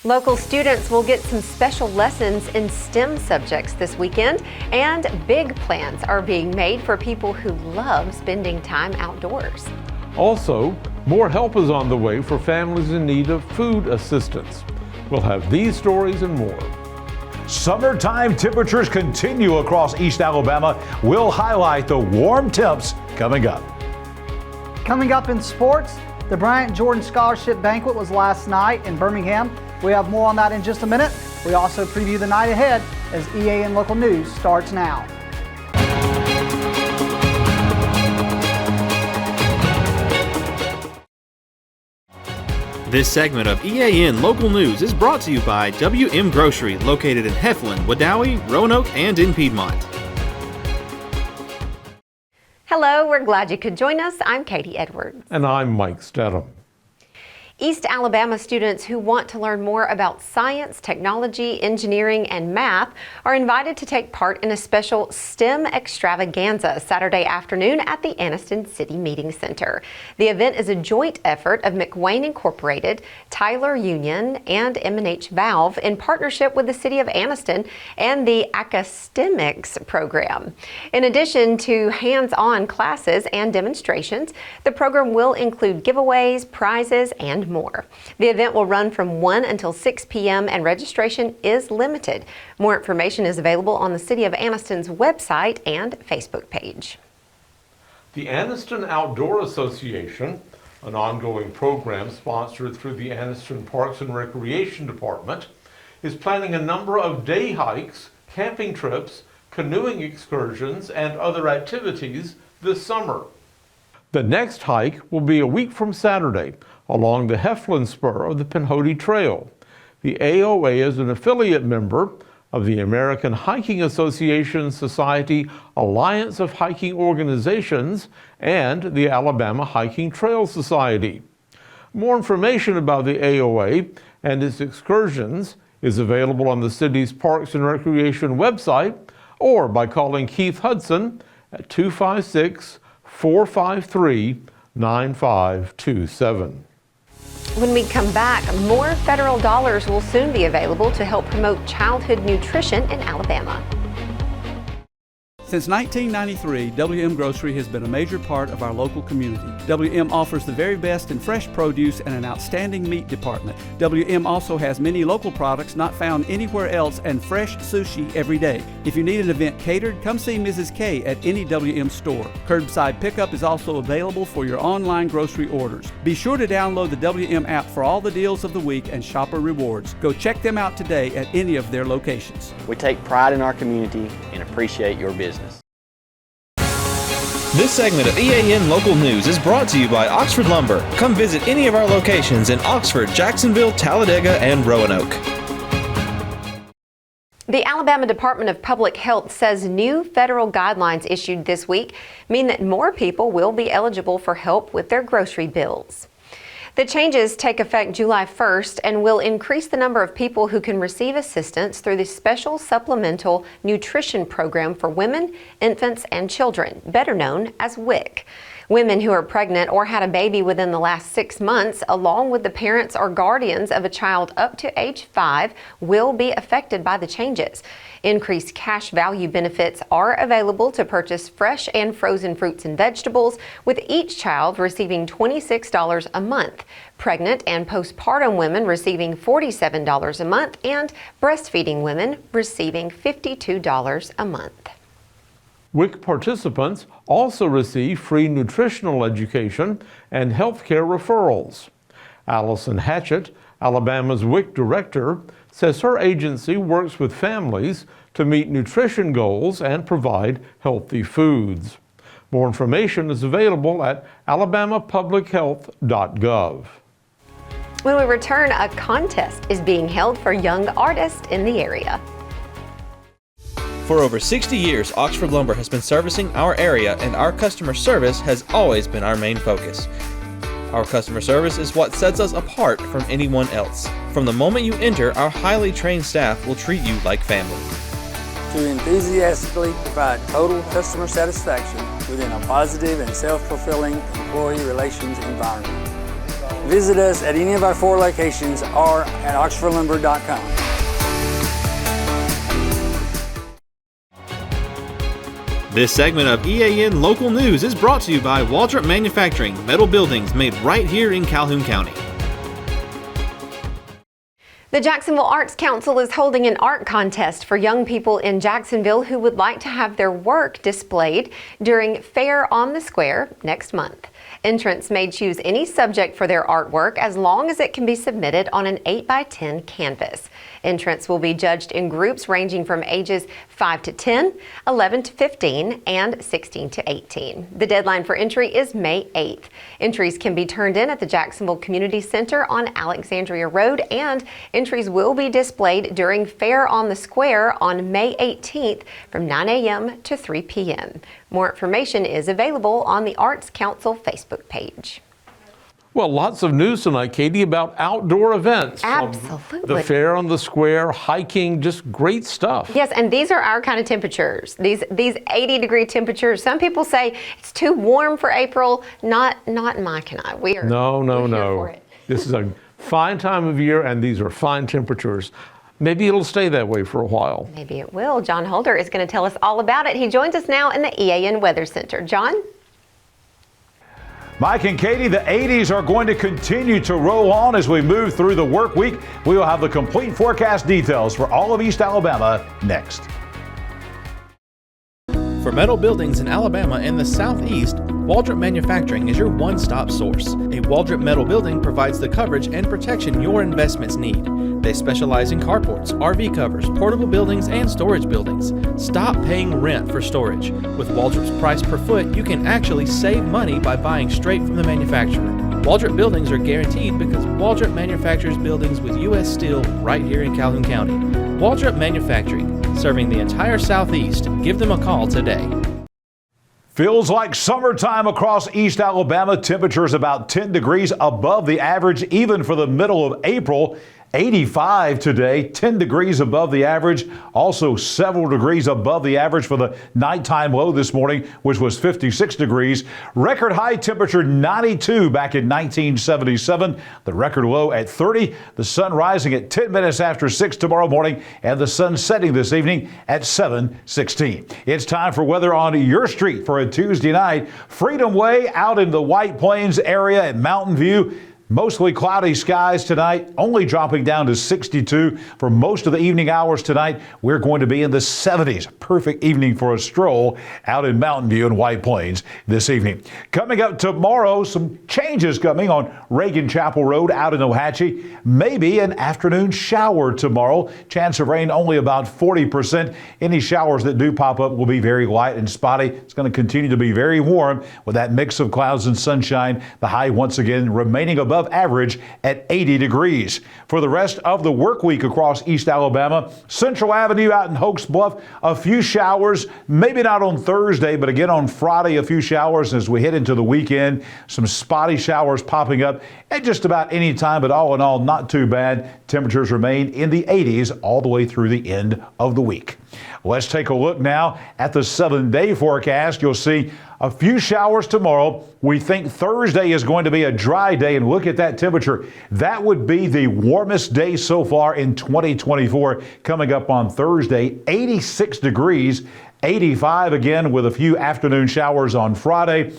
Local students will get some special lessons in STEM subjects this weekend, and big plans are being made for people who love spending time outdoors. Also, more help is on the way for families in need of food assistance. We'll have these stories and more. Summertime temperatures continue across East Alabama. We'll highlight the warm temps coming up. Coming up in sports, the Bryant Jordan Scholarship Banquet was last night in Birmingham. We have more on that in just a minute. We also preview the night ahead as EAN Local News starts now. This segment of EAN Local News is brought to you by WM Grocery, located in Heflin, Wadowee, Roanoke, and in Piedmont. Hello, we're glad you could join us. I'm Katie Edwards. And I'm Mike Stedham. East Alabama students who want to learn more about science, technology, engineering, and math are invited to take part in a special STEM extravaganza Saturday afternoon at the Anniston City Meeting Center. The event is a joint effort of McWayne Incorporated, Tyler Union, and M&H Valve in partnership with the City of Anniston and the Acastemics program. In addition to hands-on classes and demonstrations, the program will include giveaways, prizes, and more. The event will run from 1 until 6 p.m. and registration is limited. More information is available on the City of Anniston's website and Facebook page. The Anniston Outdoor Association, an ongoing program sponsored through the Anniston Parks and Recreation Department, is planning a number of day hikes, camping trips, canoeing excursions, and other activities this summer. The next hike will be a week from Saturday along the Heflin spur of the Pinhoti Trail. The AOA is an affiliate member of the American Hiking Association Society Alliance of Hiking Organizations and the Alabama Hiking Trail Society. More information about the AOA and its excursions is available on the city's Parks and Recreation website or by calling Keith Hudson at 256-453-9527. When we come back, more federal dollars will soon be available to help promote childhood nutrition in Alabama. Since 1993, WM Grocery has been a major part of our local community. WM offers the very best in fresh produce and an outstanding meat department. WM also has many local products not found anywhere else and fresh sushi every day. If you need an event catered, come see Mrs. K at any WM store. Curbside pickup is also available for your online grocery orders. Be sure to download the WM app for all the deals of the week and shopper rewards. Go check them out today at any of their locations. We take pride in our community and appreciate your business. This segment of EAN Local News is brought to you by Oxford Lumber. Come visit any of our locations in Oxford, Jacksonville, Talladega, and Roanoke. The Alabama Department of Public Health says new federal guidelines issued this week mean that more people will be eligible for help with their grocery bills. The changes take effect July 1st and will increase the number of people who can receive assistance through the Special Supplemental Nutrition Program for Women, Infants, and Children, better known as WIC. Women who are pregnant or had a baby within the last 6 months, along with the parents or guardians of a child up to age 5, will be affected by the changes. Increased cash value benefits are available to purchase fresh and frozen fruits and vegetables, with each child receiving $26 a month. Pregnant and postpartum women receiving $47 a month, and breastfeeding women receiving $52 a month. WIC participants also receive free nutritional education and healthcare referrals. Allison Hatchett, Alabama's WIC director, says her agency works with families to meet nutrition goals and provide healthy foods. More information is available at alabamapublichealth.gov. When we return, a contest is being held for young artists in the area. For over 60 years, Oxford Lumber has been servicing our area, and our customer service has always been our main focus. Our customer service is what sets us apart from anyone else. From the moment you enter, our highly trained staff will treat you like family. To enthusiastically provide total customer satisfaction within a positive and self-fulfilling employee relations environment. Visit us at any of our 4 locations or at oxfordlumber.com. This segment of EAN Local News is brought to you by Waldrop Manufacturing, metal buildings made right here in Calhoun County. The Jacksonville Arts Council is holding an art contest for young people in Jacksonville who would like to have their work displayed during Fair on the Square next month. Entrants may choose any subject for their artwork as long as it can be submitted on an 8x10 canvas. Entrants will be judged in groups ranging from ages 5 to 10, 11 to 15, and 16 to 18. The deadline for entry is May 8th. Entries can be turned in at the Jacksonville Community Center on Alexandria Road, and entries will be displayed during Fair on the Square on May 18th from 9 a.m. to 3 p.m. More information is available on the Arts Council Facebook page. Well, lots of news tonight, Katie, about outdoor events. Absolutely. The Fair on the Square, hiking, just great stuff. Yes, and these are our kind of temperatures. These 80-degree temperatures. Some people say it's too warm for April. Not Mike and I. We are No. for it. This is a fine time of year, and these are fine temperatures. Maybe it'll stay that way for a while. Maybe it will. John Holder is going to tell us all about it. He joins us now in the EAN Weather Center. John? Mike and Katie, the 80s are going to continue to roll on as we move through the work week. We will have the complete forecast details for all of East Alabama next. For metal buildings in Alabama and the Southeast, Waldrop Manufacturing is your one-stop source. A Waldrop metal building provides the coverage and protection your investments need. They specialize in carports, RV covers, portable buildings, and storage buildings. Stop paying rent for storage. With Waldrop's price per foot, you can actually save money by buying straight from the manufacturer. Waldrop buildings are guaranteed because Waldrop manufactures buildings with U.S. steel right here in Calhoun County. Waldrop Manufacturing, serving the entire Southeast. Give them a call today. Feels like summertime across East Alabama. Temperatures about 10 degrees above the average, even for the middle of April. 85 today, 10 degrees above the average. Also several degrees above the average for the nighttime low this morning, which was 56 degrees. Record high temperature 92 back in 1977. The record low at 30. The sun rising at 10 minutes after 6 tomorrow morning, and the sun setting this evening at 7:16. It's time for weather on your street for a Tuesday night. Freedom Way out in the White Plains area at Mountain View. Mostly cloudy skies tonight, only dropping down to 62 for most of the evening hours tonight. We're going to be in the 70s. Perfect evening for a stroll out in Mountain View and White Plains this evening. Coming up tomorrow, some changes coming on Reagan Chapel Road out in Ohatchee. Maybe an afternoon shower tomorrow. Chance of rain only about 40%. Any showers that do pop up will be very light and spotty. It's going to continue to be very warm with that mix of clouds and sunshine. The high once again remaining above average at 80 degrees. For the rest of the work week across East Alabama, Central Avenue out in Hoax Bluff, a few showers, maybe not on Thursday, but again on Friday, a few showers as we head into the weekend. Some spotty showers popping up at just about any time, but all in all, not too bad. Temperatures remain in the 80s all the way through the end of the week. Let's take a look now at the 7-day forecast. You'll see a few showers tomorrow. We think Thursday is going to be a dry day, and look at that temperature. That would be the warmest day so far in 2024. Coming up on Thursday, 86 degrees, 85 again with a few afternoon showers on Friday.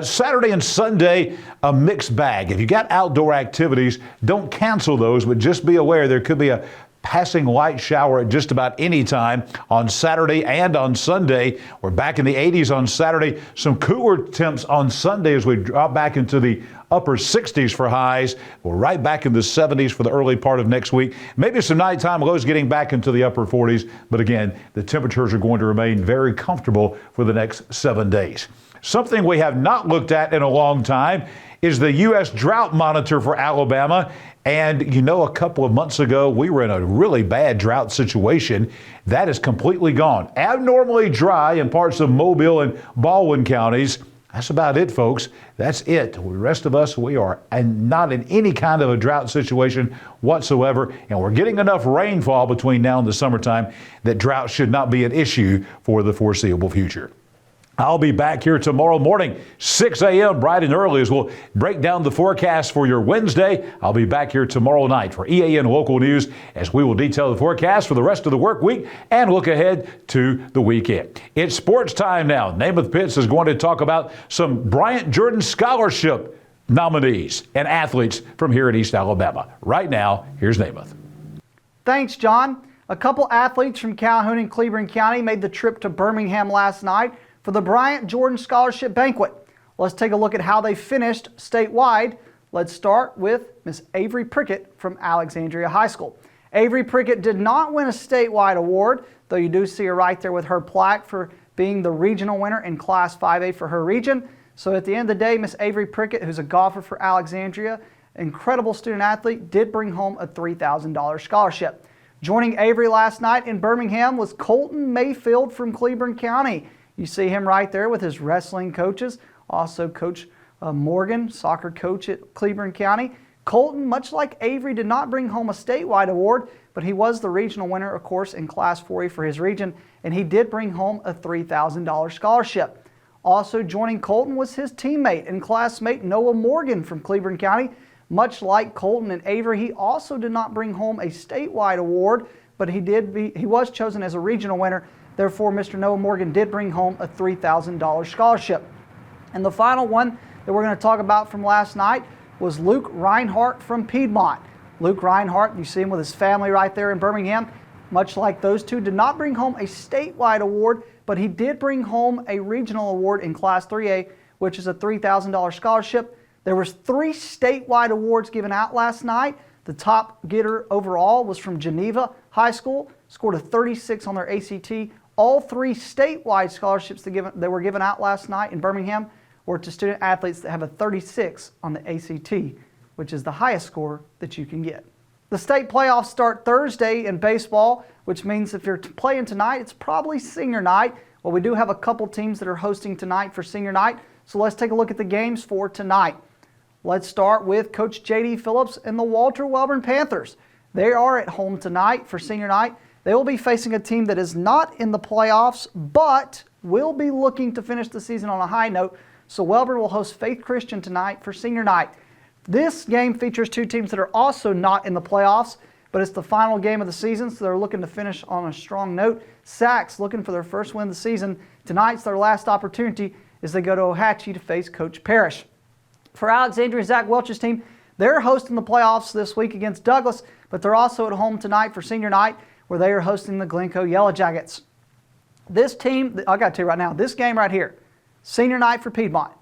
Saturday and Sunday, a mixed bag. If you got outdoor activities, don't cancel those, but just be aware there could be a passing light shower at just about any time on Saturday and on Sunday. We're back in the 80s on Saturday. Some cooler temps on Sunday as we drop back into the upper 60s for highs. We're right back in the 70s for the early part of next week. Maybe some nighttime lows getting back into the upper 40s. But again, the temperatures are going to remain very comfortable for the next 7 days. Something we have not looked at in a long time is the U.S. drought monitor for Alabama. And you know, a couple of months ago, we were in a really bad drought situation. That is completely gone. Abnormally dry in parts of Mobile and Baldwin counties. That's about it, folks. That's it. The rest of us, we are not in any kind of a drought situation whatsoever. And we're getting enough rainfall between now and the summertime that drought should not be an issue for the foreseeable future. I'll be back here tomorrow morning, 6 a.m. bright and early, as we'll break down the forecast for your Wednesday. I'll be back here tomorrow night for EAN Local News as we will detail the forecast for the rest of the work week and look ahead to the weekend. It's sports time now. Namath Pitts is going to talk about some Bryant Jordan Scholarship nominees and athletes from here in East Alabama. Right now, here's Namath. Thanks, John. A couple athletes from Calhoun and Cleburne County made the trip to Birmingham last night for the Bryant Jordan Scholarship Banquet. Let's take a look at how they finished statewide. Let's start with Miss Avery Prickett from Alexandria High School. Avery Prickett did not win a statewide award, though you do see her right there with her plaque for being the regional winner in Class 5A for her region. So at the end of the day, Miss Avery Prickett, who's a golfer for Alexandria, incredible student athlete, did bring home a $3,000 scholarship. Joining Avery last night in Birmingham was Colton Mayfield from Cleburne County. You see him right there with his wrestling coaches, also Coach Morgan, soccer coach at Cleburne County. Colton, much like Avery, did not bring home a statewide award, but he was the regional winner, of course, in Class 4A for his region, and he did bring home a $3,000 scholarship. Also joining Colton was his teammate and classmate Noah Morgan from Cleburne County. Much like Colton and Avery, he also did not bring home a statewide award, but he was chosen as a regional winner. Therefore, Mr. Noah Morgan did bring home a $3,000 scholarship. And the final one that we're going to talk about from last night was Luke Reinhardt from Piedmont. Luke Reinhardt, you see him with his family right there in Birmingham. Much like those two, did not bring home a statewide award, but he did bring home a regional award in Class 3A, which is a $3,000 scholarship. There was 3 statewide awards given out last night. The top getter overall was from Geneva High School, scored a 36 on their ACT. All 3 statewide scholarships that were given out last night in Birmingham were to student athletes that have a 36 on the ACT, which is the highest score that you can get. The state playoffs start Thursday in baseball, which means if you're playing tonight, it's probably senior night. Well, we do have a couple teams that are hosting tonight for senior night, so let's take a look at the games for tonight. Let's start with Coach J.D. Phillips and the Walter Welborn Panthers. They are at home tonight for senior night. They will be facing a team that is not in the playoffs, but will be looking to finish the season on a high note. So Welborn will host Faith Christian tonight for senior night. This game features 2 teams that are also not in the playoffs, but it's the final game of the season, so they're looking to finish on a strong note. Sacs looking for their first win of the season. Tonight's their last opportunity as they go to Ohatchee to face Coach Parrish. For Alexandria, Zach Welch's team, they're hosting the playoffs this week against Douglas, but they're also at home tonight for senior night, where they are hosting the Glencoe Yellow Jackets. This team, I got to tell you right now, this game right here, senior night for Piedmont.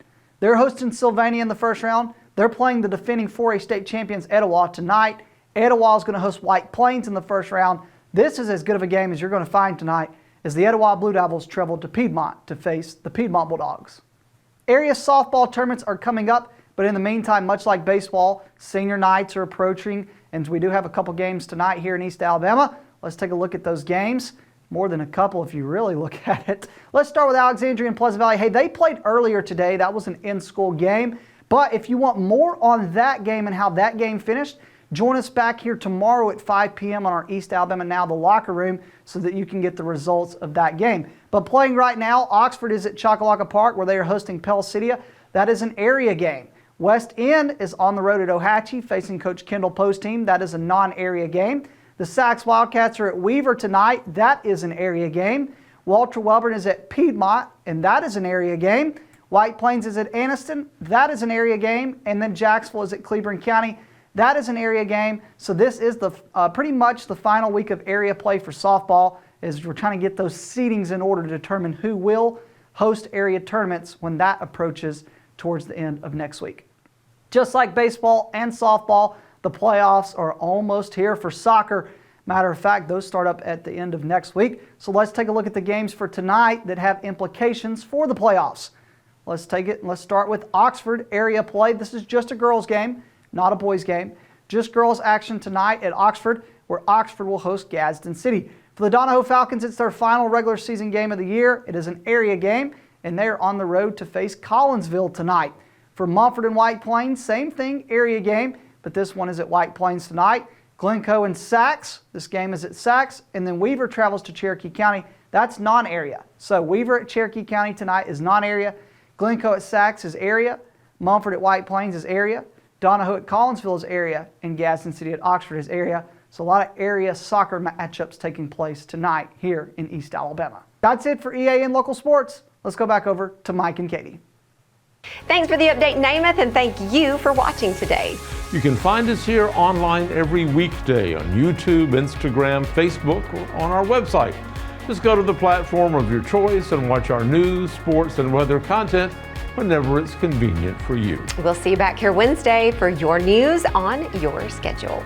They're hosting Sylvania in the first round. They're playing the defending 4A state champions Etowah tonight. Etowah is going to host White Plains in the first round. This is as good of a game as you're going to find tonight as the Etowah Blue Devils travel to Piedmont to face the Piedmont Bulldogs. Area softball tournaments are coming up, but in the meantime, much like baseball, senior nights are approaching, and we do have a couple games tonight here in East Alabama. Let's take a look at those games. More than a couple if you really look at it. Let's start with Alexandria and Pleasant Valley. Hey, they played earlier today. That was an in-school game. But if you want more on that game and how that game finished, join us back here tomorrow at 5 p.m. on our East Alabama Now, the locker room, so that you can get the results of that game. But playing right now, Oxford is at Choccolocco Park, where they are hosting Pell City. That is an area game. West End is on the road at Ohatchee, facing Coach Kendall Poe's team. That is a non-area game. The Sacs Wildcats are at Weaver tonight. That is an area game. Walter Welborn is at Piedmont, and that is an area game. White Plains is at Anniston. That is an area game. And then Jacksonville is at Cleburne County. That is an area game. So this is the pretty much the final week of area play for softball, as we're trying to get those seedings in order to determine who will host area tournaments when that approaches towards the end of next week. Just like baseball and softball, the playoffs are almost here for soccer. Matter of fact, those start up at the end of next week. So let's take a look at the games for tonight that have implications for the playoffs. Let's take it and let's start with Oxford area play. This is just a girls game, not a boys game. Just girls action tonight at Oxford, where Oxford will host Gadsden City. For the Donahoe Falcons, it's their final regular season game of the year. It is an area game, and they are on the road to face Collinsville tonight. For Mumford and White Plains, same thing, area game, but this one is at White Plains tonight. Glencoe and Sacs, this game is at Sacs, and then Weaver travels to Cherokee County That's non-area. So Weaver at Cherokee County tonight is non-area. Glencoe at Sax is area. Mumford at White Plains is area. Donahoe at Collinsville is area. And Gadsden City at Oxford is area. So a lot of area soccer matchups taking place tonight here in East Alabama. That's it for EAN Local Sports. Let's go back over to Mike and Katie. Thanks for the update, Namath, and thank you for watching today. You can find us here online every weekday on YouTube, Instagram, Facebook, or on our website. Just go to the platform of your choice and watch our news, sports, and weather content whenever it's convenient for you. We'll see you back here Wednesday for your news on your schedule.